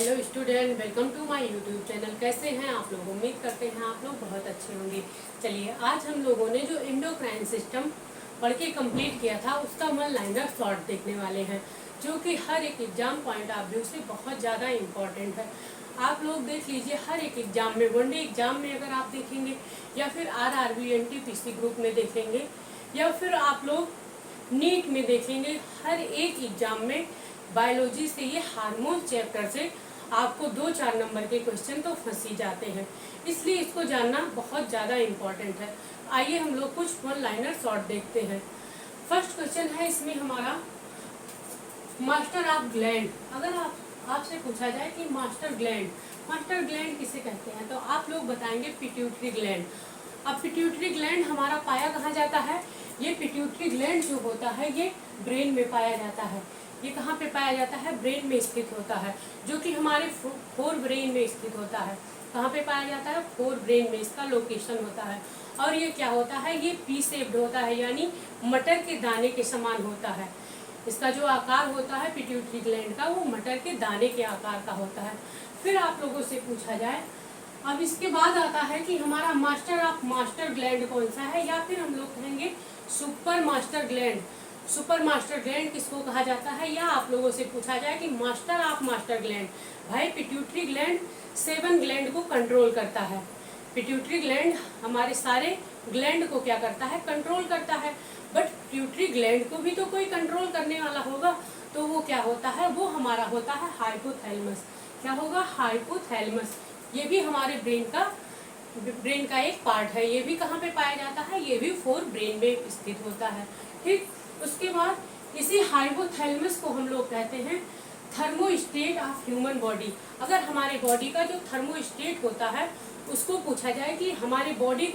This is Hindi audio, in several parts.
Hello student, welcome to my YouTube channel. कैसे हैं आप लोग? उम्मीद करते हैं आप लोग बहुत अच्छे होंगे। चलिए, आज हम लोगों ने जो एंडोक्राइन सिस्टम पढ़ के कंप्लीट किया था उसका वन लाइनर शॉर्ट देखने वाले हैं, जो कि हर एक एग्जाम पॉइंट ऑफ व्यू से बहुत ज़्यादा इम्पॉर्टेंट है। आप लोग देख लीजिए, हर एक एग्जाम में, वनडे एग्जाम में अगर आप देखेंगे, या फिर RRB NTPC ग्रुप में देखेंगे, या फिर आप लोग नीट में देखेंगे, हर एक एग्जाम में बायोलॉजी से ये हार्मोन चैप्टर से आपको 2-4 नंबर के क्वेश्चन तो फंस ही जाते हैं, इसलिए इसको जानना बहुत ज़्यादा इम्पॉर्टेंट है। आइए हम लोग कुछ वन लाइनर शॉर्ट देखते हैं। फर्स्ट क्वेश्चन है इसमें हमारा, मास्टर ऑफ ग्लैंड। अगर आपसे पूछा जाए कि मास्टर ग्लैंड किसे कहते हैं, तो आप लोग बताएंगे पिट्यूटरी ग्लैंड। अब पिट्यूटरी ग्लैंड हमारा पाया कहाँ जाता है? ये पिट्यूटरी ग्लैंड जो होता है ये ब्रेन में पाया जाता है। ये कहाँ पे पाया जाता है? ब्रेन में स्थित होता है, जो कि हमारे फोर ब्रेन में स्थित होता है। कहाँ पे पाया जाता है? फोर ब्रेन में इसका लोकेशन होता है। और ये क्या होता है? ये पी शेप्ड होता है, यानी मटर के दाने के समान होता है। इसका जो आकार होता है पिट्यूटरी ग्लैंड का, वो मटर के दाने के आकार का होता है। फिर आप लोगों से पूछा जाए, अब इसके बाद आता है कि हमारा मास्टर ग्लैंड कौन सा है, या फिर हम लोग कहेंगे super master gland. Super master gland किसको कहा जाता है? या आप लोगों से पूछा जाए कि मास्टर ग्लैंड, भाई पिट्यूटरी ग्लैंड 7 ग्लैंड को कंट्रोल करता है। पिट्यूटरी ग्लैंड हमारे सारे ग्लैंड को क्या करता है? कंट्रोल करता है। बट पिट्यूटरी ग्लैंड को भी तो कोई कंट्रोल करने वाला होगा, तो वो क्या होता है? वो हमारा होता है हाइपोथैलेमस। क्या होगा? हाइपोथैलेमस। ये भी हमारे ब्रेन का एक पार्ट है। ये भी कहाँ पे पाया जाता है? ये भी फोर ब्रेन में स्थित होता है। ठीक, उसके बाद इसी हाइपोथैलेमस को हम लोग कहते हैं थर्मोस्टेट ऑफ ह्यूमन बॉडी। अगर हमारे बॉडी का जो थर्मोस्टेट होता है उसको पूछा जाए कि हमारे बॉडी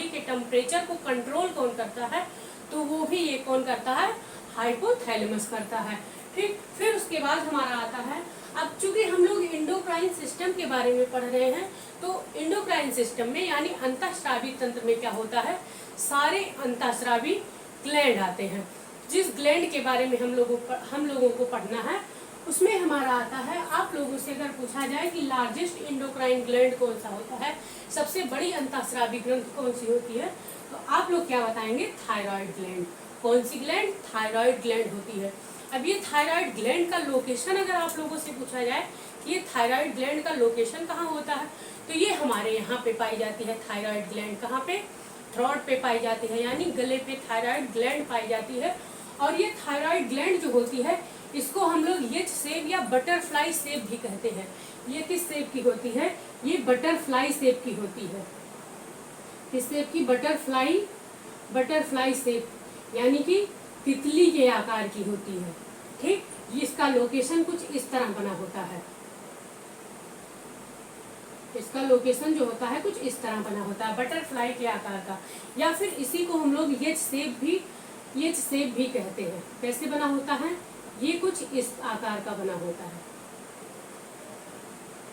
के टेम्परेचर को कंट्रोल कौन करता है, तो वो भी ये कौन करता है? हाइपोथैलेमस करता है। ठीक, फिर उसके बाद हमारा आता है, अब चूंकि हम लोग एंडोक्राइन सिस्टम के बारे में पढ़ रहे हैं, तो एंडोक्राइन सिस्टम में यानी अंतःस्रावी तंत्र में क्या होता है? सारे अंतःस्रावी ग्लैंड आते हैं। जिस ग्लैंड के बारे में हम लोगों को पढ़ना है, उसमें हमारा आता है, आप लोगों से अगर पूछा जाए कि लार्जेस्ट एंडोक्राइन ग्लैंड कौन सा होता है, सबसे बड़ी अंतःस्रावी ग्रंथि कौन सी होती है, तो आप लोग क्या बताएंगे? Thyroid gland. कौन सी ग्लैंड? थायराइड ग्लैंड होती है। अब ये थायराइड ग्लैंड का लोकेशन अगर आप लोगों से पूछा जाए कि ये थायराइड ग्लैंड का लोकेशन कहाँ होता है, तो ये हमारे यहाँ पे पाई जाती है। थायराइड ग्लैंड कहाँ पे? थ्रोट पे पाई जाती है, यानी गले पे थायराइड ग्लैंड पाई जाती है। और ये थायराइड ग्लैंड जो होती है, इसको हम लोग एच शेप या बटरफ्लाई शेप भी कहते हैं। ये किस शेप की होती है? ये बटरफ्लाई शेप की होती है। किस शेप की? बटरफ्लाई शेप, यानी कि तितली के आकार की होती है। ठीक, इसका लोकेशन कुछ इस तरह बना होता है। इसका लोकेशन जो होता है कुछ इस तरह बना होता है, बटरफ्लाई के आकार का, या फिर इसी को हम लोग एच शेप भी कहते हैं। कैसे बना होता है? ये कुछ इस आकार का बना होता है।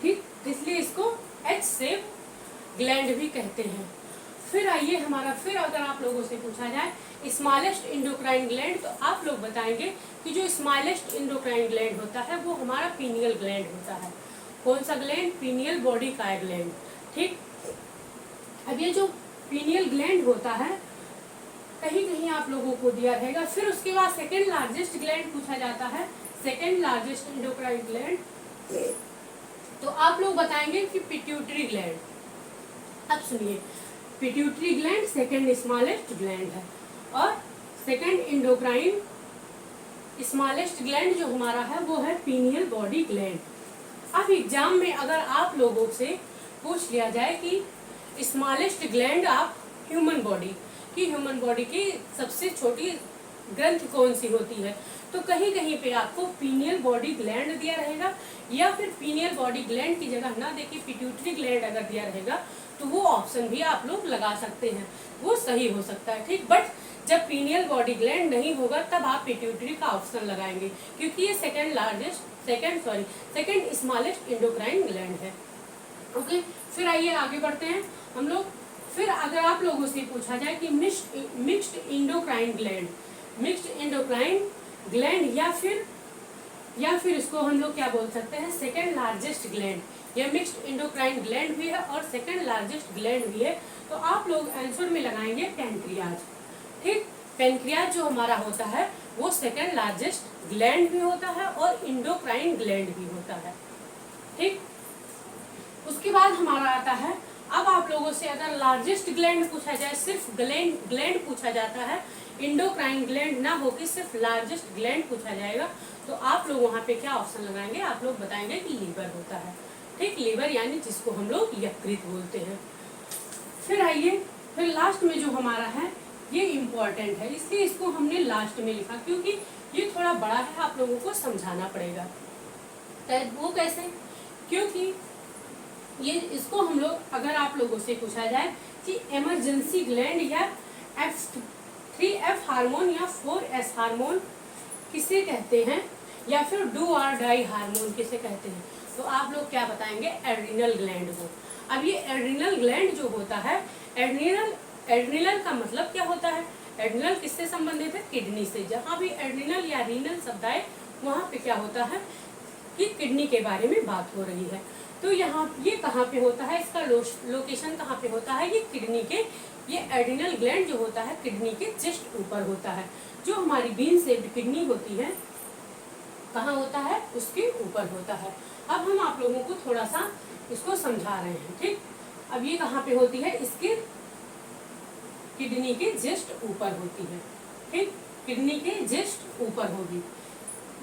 ठीक, इसलिए इसको एच शेप ग्लैंड भी कहते हैं। फिर आइए हमारा, फिर अगर आप लोगों से पूछा जाए स्मॉलेस्ट एंडोक्राइन ग्लैंड, तो आप लोग बताएंगे कि जो स्मॉलेस्ट एंडोक्राइन ग्लैंड होता है वो हमारा पीनियल ग्लैंड होता है। कौन सा ग्लैंड? पीनियल बॉडी का ग्लैंड। ठीक, अब ये जो पीनियल ग्लैंड होता है कहीं कहीं आप लोगों को दिया रहेगा। फिर उसके बाद सेकेंड लार्जेस्ट ग्लैंड पूछा जाता है, सेकेंड लार्जेस्ट एंडोक्राइन ग्लैंड, तो आप लोग बताएंगे कि पिट्यूटरी ग्लैंड। अब सुनिए, pituitary gland second smallest gland है, और सेकेंड एंडोक्राइन स्मॉलेस्ट ग्लैंड जो हमारा है वो है पीनियल बॉडी ग्लैंड। अब एग्जाम में अगर आप लोगों से पूछ लिया जाए कि smallest gland of human body की सबसे छोटी ग्रंथि कौन सी होती है, तो कहीं कहीं पे आपको पीनियल बॉडी ग्लैंड दिया रहेगा, या फिर पीनियल बॉडी ग्लैंड की जगह ना देके पिट्यूटरी ग्लैंड अगर दिया रहेगा, तो वो ऑप्शन भी आप लोग लगा सकते हैं, वो सही हो सकता है। ठीक, बट जब पीनियल बॉडी ग्लैंड नहीं होगा तब आप पिट्यूटरी का ऑप्शन लगाएंगे, क्योंकि ये सेकेंड स्मॉलेस्ट एंडोक्राइन ग्लैंड है। ओके, फिर आइए आगे बढ़ते हैं हम लोग। फिर अगर आप लोगों से पूछा जाए कि मिक्स्ड एंडोक्राइन ग्लैंड या फिर या फिर इसको हम लोग क्या बोल सकते हैं, सेकेंड लार्जेस्ट ग्लैंड। यह मिक्स्ड एंडोक्राइन ग्लैंड भी है और सेकेंड लार्जेस्ट ग्लैंड भी है। तो आप लोग आंसर में लगाएंगे पैनक्रियाज। ठीक, पैनक्रियाज जो हमारा होता है वो सेकेंड लार्जेस्ट ग्लैंड भी होता है और इंडोक्राइन ग्लैंड भी होता है। ठीक, उसके बाद हमारा आता है, अब आप लोगों से अगर लार्जेस्ट ग्लैंड पूछा जाए, सिर्फ ग्लैंड पूछा जाता है, इंडोक्राइन ग्लैंड ना होकर सिर्फ लार्जेस्ट ग्लैंड पूछा जाएगा, तो आप लोग वहाँ पे क्या ऑप्शन लगाएंगे, आप लोग बताएंगे कि लीवर होता है। ठीक, लीवर यानी जिसको हम लोग यकृत बोलते हैं। फिर आइए, फिर लास्ट में जो हमारा है ये इम्पोर्टेंट है, इसलिए इसको हमने लास्ट में लिखा, क्योंकि ये थोड़ा बड़ा है, आप लोगों को समझाना पड़ेगा। वो कैसे, क्योंकि ये इसको हम लोग, अगर आप लोगों से पूछा जाए कि इमरजेंसी ग्लैंड या F3F हार्मोन या 4S हार्मोन किसे कहते हैं, या फिर डू और डाई हार्मोन किसे कहते हैं, तो आप लोग क्या बताएंगे, एड्रिनल ग्लैंड को। अब ये एड्रिनल ग्लैंड जो होता है, एड्रिनल का मतलब क्या होता है, एड्रिनल किससे संबंधित है, किडनी से। जहाँ भी एड्रिनल या रीनल शब्द आए वहाँ पे क्या होता है कि किडनी के बारे में बात हो रही है। तो यहाँ ये कहाँ पे होता है, इसका लोकेशन कहाँ पे होता है, ये किडनी के, ये एड्रिनल ग्लैंड जो होता है किडनी के जस्ट ऊपर होता है। जो हमारी बीन शेप्ड किडनी होती है कहाँ होता है, उसके ऊपर होता है। अब हम आप लोगों को थोड़ा सा इसको समझा रहे हैं। ठीक, अब ये कहाँ पे होती है, इसके किडनी के जस्ट ऊपर होती है। ठीक, किडनी के जस्ट ऊपर होगी।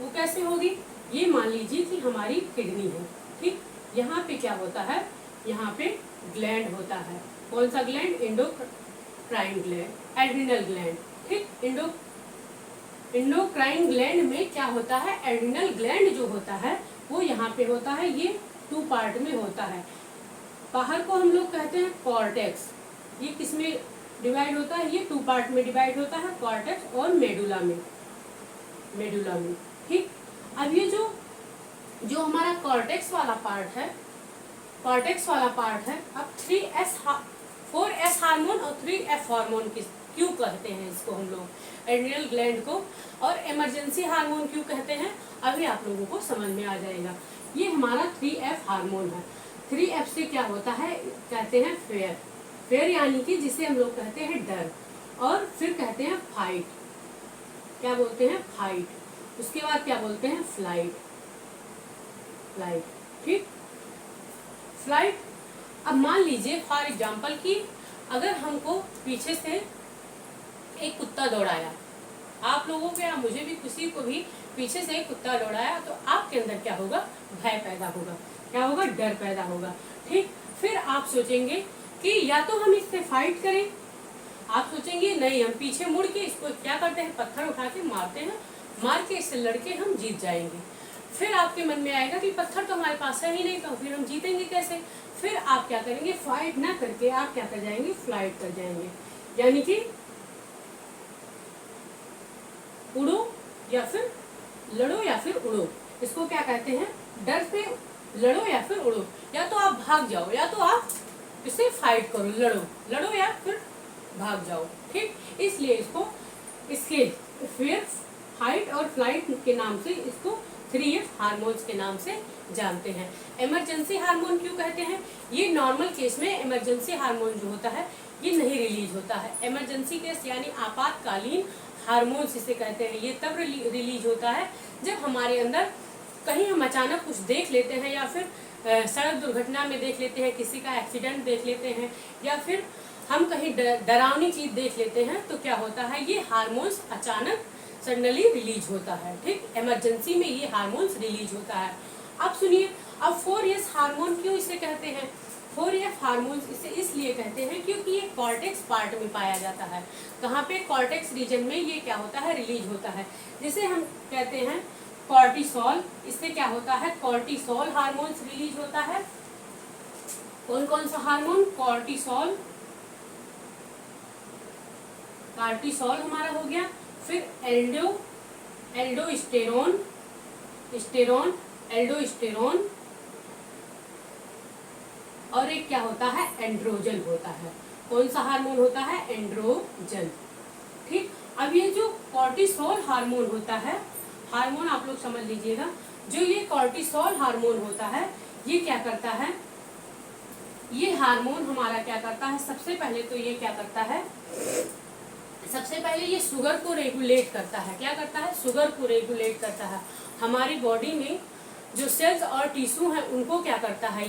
वो कैसे होगी, ये मान लीजिए कि हमारी किडनी है। ठीक, यहाँ पे क्या होता है, यहाँ पे ग्लैंड होता है। कौन सा gland, endocrine gland, adrenal gland. ठीक, इंडोक्राइन ग्लैंड में क्या होता है, एड्रिनल ग्लैंड जो होता है वो यहाँ पे होता है, ये 2 पार्ट में होता है। बाहर को हम लोग कहते हैं कॉर्टेक्स, ये किसमें डिवाइड होता है, ये 2 पार्ट में डिवाइड होता है, कॉर्टेक्स और मेडुला में। ठीक, अब ये जो हमारा कॉर्टेक्स वाला पार्ट है, अब 4S हार्मोन और 3F हार्मोन क्यों कहते हैं इसको हम लोग, एड्रिनल ग्लैंड को, और इमरजेंसी हार्मोन क्यों कहते हैं, अभी आप लोगों को समझ में आ जाएगा। ये हमारा 3F हार्मोन है। 3F से क्या होता है, कहते हैं फेयर यानी कि जिसे हम लोग कहते हैं डर, और फिर कहते हैं फाइट, क्या बोलते हैं, फाइट। उसके बाद क्या बोलते हैं, फ्लाइट। ठीक, फ्लाइट। अब मान लीजिए फॉर एग्जाम्पल कि अगर हमको पीछे से एक कुत्ता दौड़ाया, आप लोगों को या मुझे भी, किसी को भी पीछे से एक कुत्ता दौड़ाया, तो आपके अंदर क्या होगा, भय पैदा होगा, क्या होगा, डर पैदा होगा। ठीक, फिर आप सोचेंगे कि या तो हम इससे फाइट करें, आप सोचेंगे नहीं, हम पीछे मुड़ के इसको क्या करते हैं, पत्थर उठा के मारते हैं, मार के इससे लड़के हम जीत जाएंगे। फिर आपके मन में आएगा कि पत्थर तो हमारे पास है ही नहीं, तो फिर हम जीतेंगे कैसे। फिर आप क्या करेंगे, फाइट ना करके आप क्या कर जाएंगे, फ्लाइट कर जाएंगे, यानी कि उड़ो या फिर लड़ो या फिर उड़ो। इसको क्या कहते हैं, डर से लड़ो या फिर उड़ो, या तो आप भाग जाओ या तो आप इससे फाइट करो, लड़ो या फिर भाग जाओ। ठीक, इसलिए इसके फिर फाइट और फ्लाइट के नाम से इसको 3F हार्मोन्स के नाम से जानते हैं। इमरजेंसी हार्मोन क्यों कहते हैं, ये नॉर्मल केस में इमरजेंसी हार्मोन जो होता है ये नहीं रिलीज होता है। इमरजेंसी केस यानी आपातकालीन हार्मोन्स इसे कहते हैं। ये तब रिलीज होता है जब हमारे अंदर कहीं हम अचानक कुछ देख लेते हैं, या फिर सड़क दुर्घटना में देख लेते हैं, किसी का एक्सीडेंट देख लेते हैं, या फिर हम कहीं डरावनी चीज देख लेते हैं, तो क्या होता है, ये हार्मोन्स अचानक सडनली रिलीज होता है। ठीक, इमरजेंसी में ये हार्मोन्स रिलीज होता है। अब सुनिए, अब 4S हार्मोन क्यों इसे कहते हैं, 4F हार्मोन्स इसे इसलिए कहते हैं क्योंकि ये कॉर्टेक्स पार्ट में पाया जाता है। कहाँ पे, कॉर्टेक्स रीजन में ये क्या होता है, रिलीज होता है। जिसे हम कहते हैं कॉर्टिसोल, इससे क्या होता है, कॉर्टिसोल हार्मोन्स रिलीज होता है। कौन कौन सा हार्मोन, कॉर्टिसोल हमारा हो गया, फिर एल्डोस्टेरोन, और एक क्या होता है, एंड्रोजन होता है। कौन सा हार्मोन होता है, एंड्रोजन। ठीक, अब ये जो कॉर्टिसोल हार्मोन होता है, हार्मोन आप लोग समझ लीजिएगा। जो ये कॉर्टिसोल हार्मोन होता है, ये क्या करता है, ये हार्मोन हमारा क्या करता है, सबसे पहले तो ये क्या करता है, सबसे पहले ये शुगर को रेगुलेट करता है। क्या करता है, शुगर को रेगुलेट करता है। हमारी बॉडी में जो सेल्स और टिश्यू हैं उनको क्या करता है,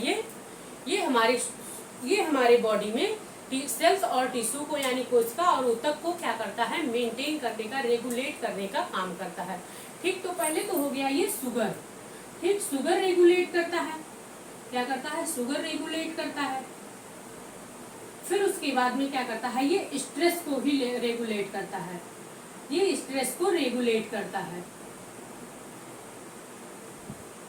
ये हमारे बॉडी में सेल्स और टिश्यू को यानी कोशिका और ऊतक को क्या करता है, मेंटेन करने का, रेगुलेट करने का काम करता है। ठीक, तो पहले तो हो गया ये शुगर। ठीक, शुगर रेगुलेट करता है, क्या करता है, शुगर रेगुलेट करता है। फिर उसके बाद में क्या करता है, ये स्ट्रेस को भी रेगुलेट करता है, ये स्ट्रेस को रेगुलेट करता है।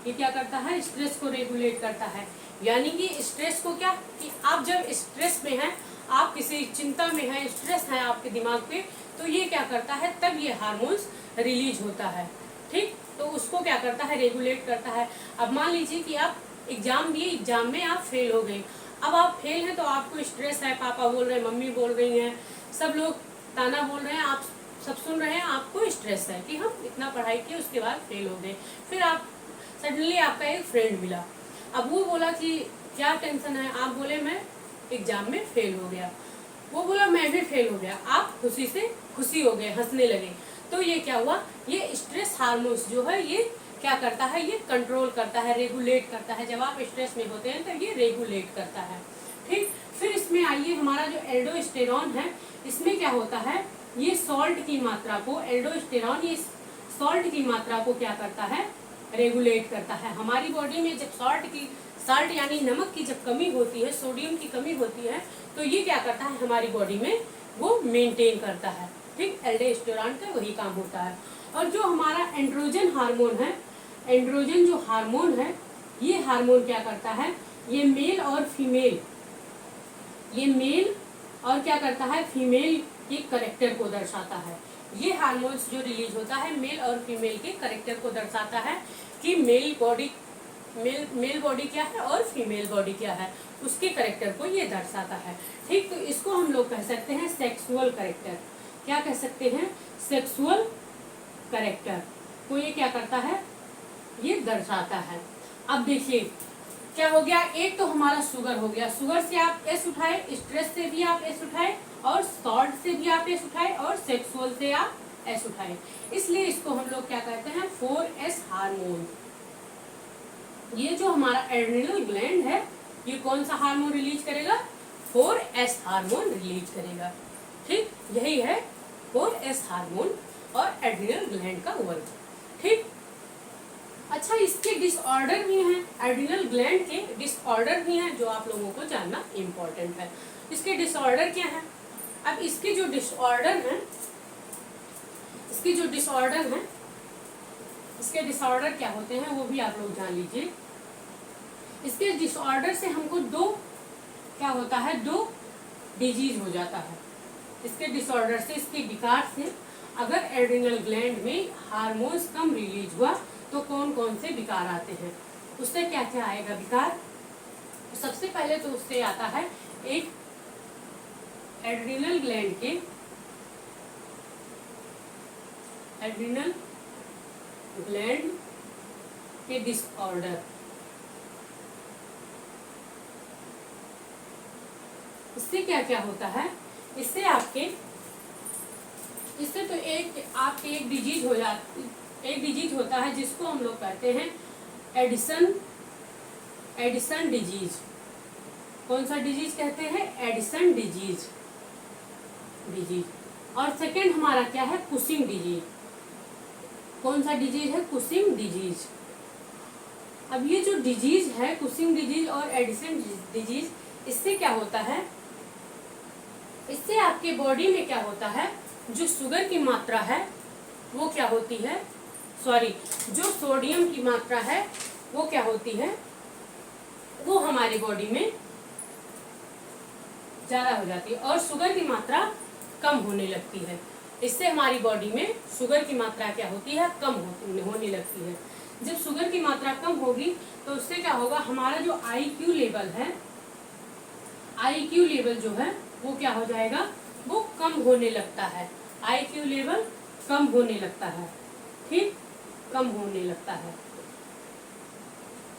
ये क्या करता है, स्ट्रेस को रेगुलेट करता है। यानी कि स्ट्रेस को क्या, कि आप जब स्ट्रेस में हैं, आप किसी चिंता में हैं, स्ट्रेस है आपके दिमाग पे, तो ये क्या करता है, तब ये हार्मोन्स रिलीज होता है। ठीक, तो उसको क्या करता है, रेगुलेट करता है। अब मान लीजिए कि आप एग्जाम दिए, एग्जाम में आप फेल हो गए। अब आप फेल हैं तो आपको स्ट्रेस है, पापा बोल रहे हैं, मम्मी बोल रही हैं, सब लोग ताना बोल रहे हैं, आप सब सुन रहे हैं, आपको स्ट्रेस है कि हम इतना पढ़ाई किए उसके बाद फेल हो गए। फिर आप सडनली आपका एक फ्रेंड मिला, अब वो बोला कि क्या टेंशन है, आप बोले मैं एग्जाम में फेल हो गया, वो बोला मैं भी फेल हो गया, आप खुशी से खुशी हो गए, हंसने लगे। तो ये क्या हुआ, ये स्ट्रेस हार्मोन्स जो है ये क्या करता है, ये कंट्रोल करता है, रेगुलेट करता है। जब आप स्ट्रेस में होते हैं तो ये रेगुलेट करता है। ठीक, फिर इसमें आइए हमारा जो एल्डोस्टेरॉन है, इसमें क्या होता है, ये सॉल्ट की मात्रा को, एल्डोस्टेरॉन ये सॉल्ट की मात्रा को क्या करता है, रेगुलेट करता है। हमारी बॉडी में जब साल्ट यानी नमक की जब कमी होती है, सोडियम की कमी होती है, तो ये क्या करता है, हमारी बॉडी में वो मेंटेन करता है। ठीक, एल्डोस्टेरॉन का वही काम होता है। और जो हमारा एंड्रोजन हार्मोन है, एंड्रोजन जो हार्मोन है, ये हार्मोन क्या करता है, ये मेल और फीमेल, ये मेल और क्या करता है, फीमेल के करेक्टर को दर्शाता है। ये हार्मोन्स जो रिलीज होता है मेल और फीमेल के करेक्टर को दर्शाता है कि मेल बॉडी क्या है और फीमेल बॉडी क्या है, उसके करेक्टर को ये दर्शाता है। ठीक, तो इसको हम लोग कह सकते हैं सेक्सुअल करेक्टर। क्या कह सकते हैं, सेक्सुअल करेक्टर को ये क्या करता है, ये दर्शाता है। अब देखिए क्या हो गया, एक तो हमारा शुगर हो गया, शुगर से आप एस उठाए, स्ट्रेस से भी आप एस उठाए, और सॉल्ट से भी आप एस उठाए, और सेक्सुअल से आप एस उठाए, इसलिए इसको हम लोग क्या कहते हैं, 4S हार्मोन। ये जो हमारा एड्रिनल ग्लैंड है, ये कौन सा हार्मोन रिलीज करेगा, 4S हार्मोन रिलीज करेगा। ठीक, यही है 4S हार्मोन और एड्रिनल ग्लैंड का वर्क। ठीक, अच्छा, इसके डिसऑर्डर भी हैं, एड्रिनल ग्लैंड के डिसऑर्डर भी हैं जो आप लोगों को जानना इम्पोर्टेंट है। इसके डिसऑर्डर क्या है, अब इसके जो डिसऑर्डर हैं, इसके डिसऑर्डर क्या होते हैं वो भी आप लोग जान लीजिए। इसके डिसऑर्डर से हमको क्या होता है, दो डिजीज हो जाता है। इसके डिसऑर्डर से, इसके विकार से, अगर एड्रिनल ग्लैंड में हार्मोन्स कम रिलीज हुआ तो कौन कौन से विकार आते हैं, उससे क्या क्या आएगा विकार। सबसे पहले तो उससे आता है एक एड्रिनल ग्लैंड के डिसऑर्डर। इससे क्या क्या होता है, इससे तो एक डिजीज हो जाती, एक डिजीज होता है जिसको हम लोग कहते हैं एडिसन डिजीज। कौन सा डिजीज कहते हैं, एडिसन डिजीज। और सेकंड हमारा क्या है, कुशिंग डिजीज। कौन सा डिजीज है, कुशिंग डिजीज। अब ये जो डिजीज है कुशिंग डिजीज और एडिसन डिजीज, इससे क्या होता है, इससे आपके बॉडी में क्या होता है, जो शुगर की मात्रा है वो क्या होती है, जो सोडियम की मात्रा है वो क्या होती है, वो हमारी बॉडी में ज्यादा हो जाती है और शुगर की मात्रा कम होने लगती है। इससे हमारी बॉडी में शुगर की मात्रा क्या होती है, कम होने लगती है। जब शुगर की मात्रा कम होगी तो उससे क्या होगा, हमारा जो IQ लेवल है, IQ लेवल जो है वो क्या हो जाएगा, वो कम होने लगता है। IQ लेवल कम होने लगता है। ठीक, कम होने लगता है।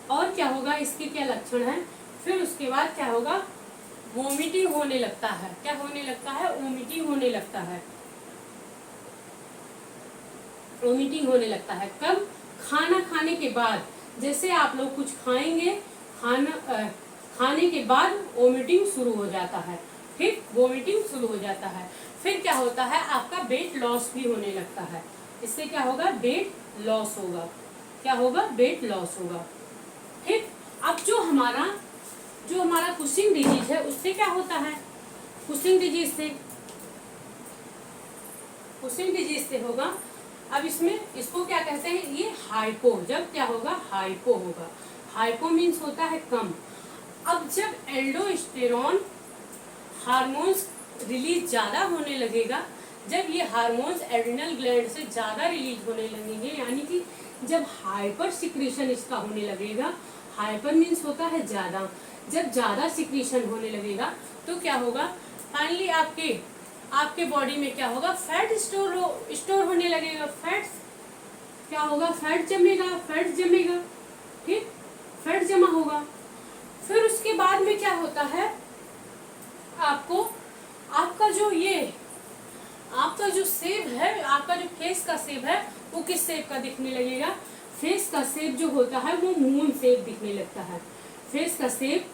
और क्या होगा, इसके क्या लक्षण है, फिर उसके बाद क्या होगा, वोमिटिंग होने लगता है। क्या होने लगता है, वोमिटिंग होने लगता है। वोमिटिंग होने लगता है कब, खाना खाने के बाद। जैसे आप लोग कुछ खाएंगे, खाने के बाद वोमिटिंग शुरू हो जाता है। ठीक, वोमिटिंग शुरू हो जाता है। फिर क्या होता है, आपका वेट लॉस भी होने लगता है। इससे क्या होगा, वेट लॉस होगा। क्या होगा, वेट लॉस होगा। ठीक, अब जो हमारा कुशिंग डिजीज है उससे क्या होता है, कुशिंग डिजीज से होगा। अब इसको क्या कहते हैं, ये हाइपो। जब क्या होगा, हाइपो होगा। हाइपो मीन्स होता है कम। अब जब एल्डोस्टेरॉन हार्मोन्स रिलीज ज्यादा होने लगेगा, जब ये हार्मोन्स एड्रिनल ग्लैंड से ज्यादा रिलीज होने लगेंगे, यानी कि जब हाइपर सिक्रीशन इसका होने लगेगा, हाइपर मीन्स होता है ज्यादा, जब ज्यादा सिक्रीशन होने लगेगा तो क्या होगा, फाइनली आपके बॉडी में क्या होगा, फैट स्टोर होने लगेगा। फैट क्या होगा, फैट जमेगा। ठीक, फैट जमा होगा। फिर उसके बाद में क्या होता है, आपका जो शेप है, आपका जो फेस का शेप है वो किस शेप का दिखने लगेगा, फेस का शेप जो होता है वो मून शेप दिखने लगता है। फेस का शेप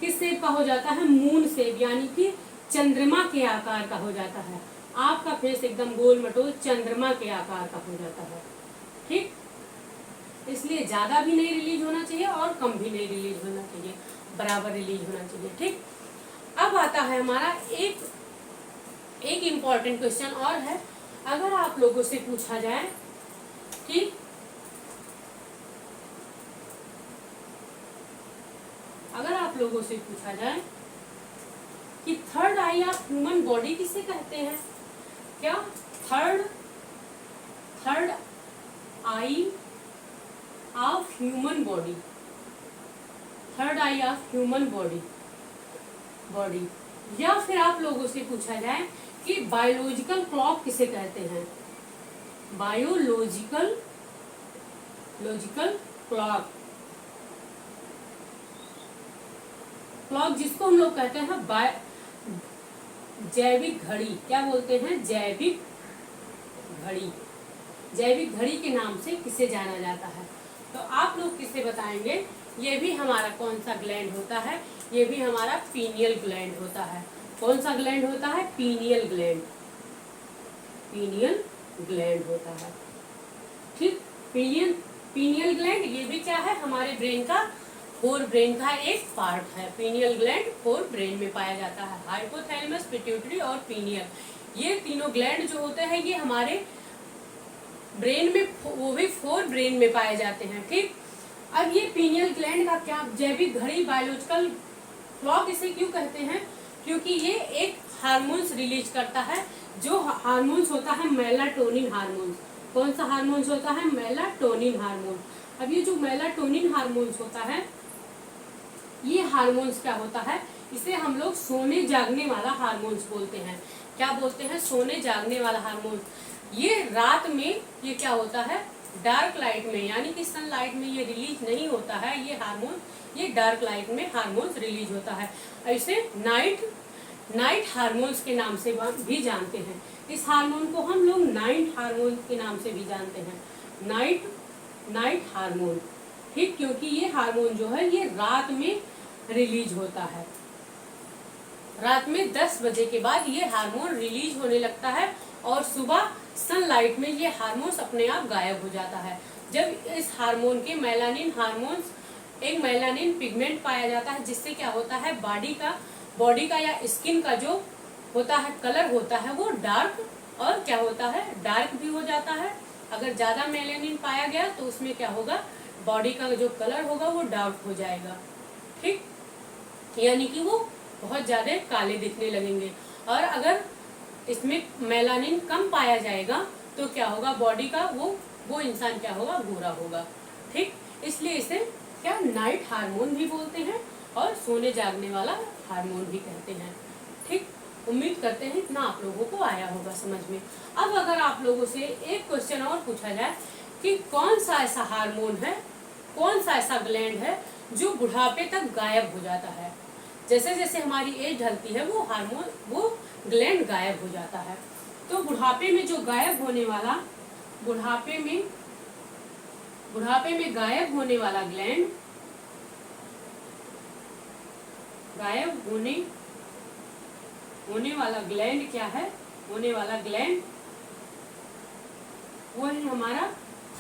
किस शेप का हो जाता है, मून शेप, यानी कि चंद्रमा के आकार का हो जाता है। आपका फेस एकदम गोल मटोल चंद्रमा के आकार का हो जाता है। ठीक, इसलिए ज्यादा भी नहीं रिलीज होना चाहिए और कम भी नहीं रिलीज होना चाहिए, बराबर रिलीज होना चाहिए। ठीक, अब आता है हमारा एक इम्पॉर्टेंट क्वेश्चन और है। अगर आप लोगों से पूछा जाए कि third I of human body किसे कहते हैं, क्या third I of human body, third I of human body, या फिर आप लोगों से पूछा जाए कि बायोलॉजिकल क्लॉक किसे कहते हैं, बायोलॉजिकल क्लॉक जिसको हम लोग कहते हैं जैविक घड़ी। क्या बोलते हैं, जैविक घड़ी के नाम से किसे जाना जाता है। तो आप लोग किसे बताएंगे, ये भी हमारा कौन सा ग्लैंड होता है, ये भी हमारा पीनियल ग्लैंड होता है। कौन सा ग्लैंड होता है, पीनियल ग्लैंड होता है। ठीक, पीनियल ग्लैंड ये भी क्या है, हमारे ब्रेन का फोर ब्रेन का एक पार्ट है। पीनियल ग्लैंड फोर ब्रेन में पाया जाता है, हाइपोथैलेमस, पिट्यूटरी और पीनियल, ये तीनों ग्लैंड जो होते हैं ये हमारे ब्रेन में, वो भी फोर ब्रेन में पाए जाते हैं। ठीक, अब ये पीनियल ग्लैंड का क्या, जैविक घड़ी, बायोलॉजिकल क्लॉक इसे क्यों कहते हैं, क्योंकि ये एक हार्मोन्स रिलीज करता है, जो हार्मोन्स होता है मेलाटोनिन हार्मोन्स। कौन सा हार्मोन्स होता है, मेलाटोनिन हार्मोन। अब ये जो मेलाटोनिन हार्मोन्स होता है, ये हार्मोन्स क्या होता है, इसे हम लोग सोने जागने वाला हार्मोन्स बोलते हैं। क्या बोलते हैं, सोने जागने वाला हार्मोन्स। ये रात में ये क्या होता है, डार्क लाइट में, यानी कि सनलाइट में ये रिलीज नहीं होता है ये हार्मोन, ये डार्क लाइट में हार्मोन्स रिलीज होता है। इसे नाइट हार्मोन्स के नाम से भी जानते हैं। इस हार्मोन को हम लोग नाइट हार्मोन के नाम से भी जानते हैं, नाइट हार्मोन। ठीक, क्योंकि ये हार्मोन जो है ये रात में रिलीज होता है। रात में 10 बजे के बाद ये हार्मोन रिलीज होने लगता है और सुबह सनलाइट में ये हार्मोन्स अपने आप गायब हो जाता है। जब इस हार्मोन के एक मेलानिन पिगमेंट पाया जाता है, जिससे क्या होता है, बॉडी का या स्किन का जो होता है कलर होता है वो डार्क, और क्या होता है, डार्क भी हो जाता है। अगर ज्यादा मेलानिन पाया गया तो उसमें क्या होगा, बॉडी का जो कलर होगा वो डार्क हो जाएगा। ठीक, यानी कि वो बहुत ज्यादा काले दिखने लगेंगे। और अगर इसमें मेलानिन कम पाया जाएगा तो क्या होगा, बॉडी का वो इंसान क्या होगा, गोरा होगा। ठीक, इसलिए इसे क्या नाइट हार्मोन भी बोलते हैं और सोने जागने वाला हार्मोन भी कहते हैं। ठीक, उम्मीद करते हैं इतना आप लोगों को आया होगा समझ में। अब अगर आप लोगों से एक क्वेश्चन और पूछा जाए कि कौन सा ऐसा हार्मोन है, कौन सा ऐसा ग्लैंड है जो बुढ़ापे तक गायब हो जाता है। जैसे जैसे हमारी एज ढलती है वो हार्मोन, वो ग्लैंड गायब हो जाता है। तो बुढ़ापे में जो गायब होने वाला, बुढ़ापे में गायब होने वाला ग्लैंड, गायब होने वाला ग्लैंड क्या है, होने वाला ग्लैंड वो है हमारा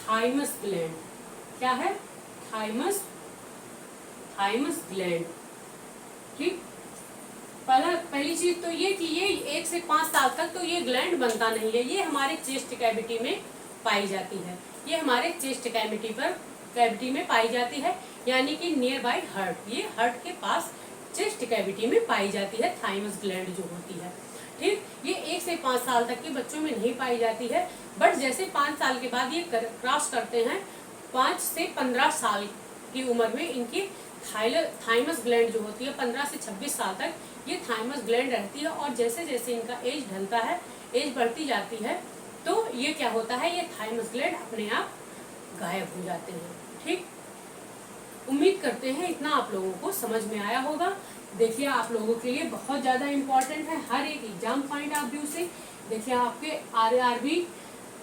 थाइमस ग्लैंड। क्या है? Thymus gland. ठीक, पहली चीज तो ये कि ये 1 से 5 साल तक तो ये ग्लैंड बनता नहीं है, ये हमारे चेस्ट कैविटी में पाई जाती है, ये हमारे चेस्ट कैविटी में पाई जाती है, यानी कि नियर बाय हार्ट, ये हार्ट के पास चेस्ट कैविटी में पाई जाती है थाइमस ग्लैंड जो होती है। ठीक, ये 1 से 5 साल तक के बच्चों में नहीं पाई जाती है, बट जैसे 5 साल के बाद ये क्रॉस करते हैं, 5 से 15 साल की उम्र में इनकी थाइमस ग्लैंड जो होती है 15 से 26 साल तक ये थाइमस ग्लैंड रहती है, और जैसे जैसे इनका एज ढलता है, एज बढ़ती जाती है, तो ये क्या होता है, ये थाइमस ग्लैंड अपने आप गायब हो जाते हैं। ठीक, उम्मीद करते हैं इतना आप लोगों को समझ में आया होगा। देखिए आप लोगों के लिए बहुत ज़्यादा इम्पोर्टेंट है, हर एक एग्जाम पॉइंट ऑफ व्यू से। देखिए आपके RRB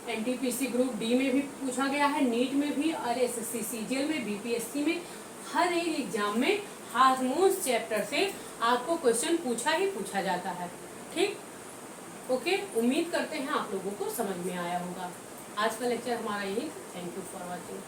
NTPC ग्रुप डी में भी पूछा गया है, नीट में भी, और SSC CGL में, BPSC में, हर एक एग्जाम में हार्मोन्स चैप्टर से आपको क्वेश्चन पूछा जाता है। ठीक, ओके, उम्मीद करते हैं आप लोगों को समझ में आया होगा। आज का लेक्चर हमारा यही। Thank you for watching.